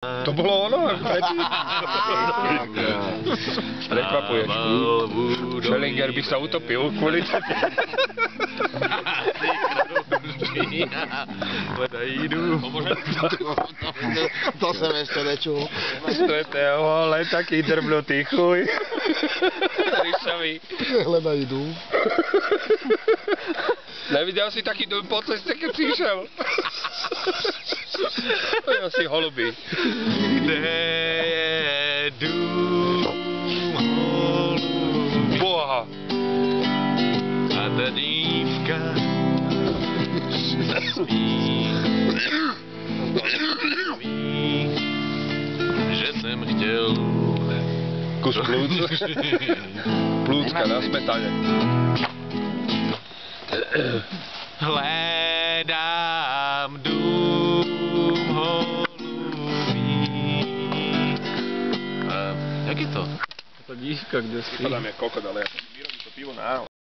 To bolo ono, predtým. Prekvapuješ. Schellinger by sa utopil kvôli tebe. To som ešte nečul. Svetého, len taký drbnutý chuj. Ríšovi. Hľadaj idú. Nevidel si taký dom po ceste, keď si išiel? To si holubý. Kde je dům holubí? Boha. A ta dívka spí. Ví, že jsem chtěl Kus plúc. Plúcka na smetane. Hledám dům holubí. Jak je to? To dívka, kde spí. Vypadám jak kokot, ale ja som vyrobím to pivo na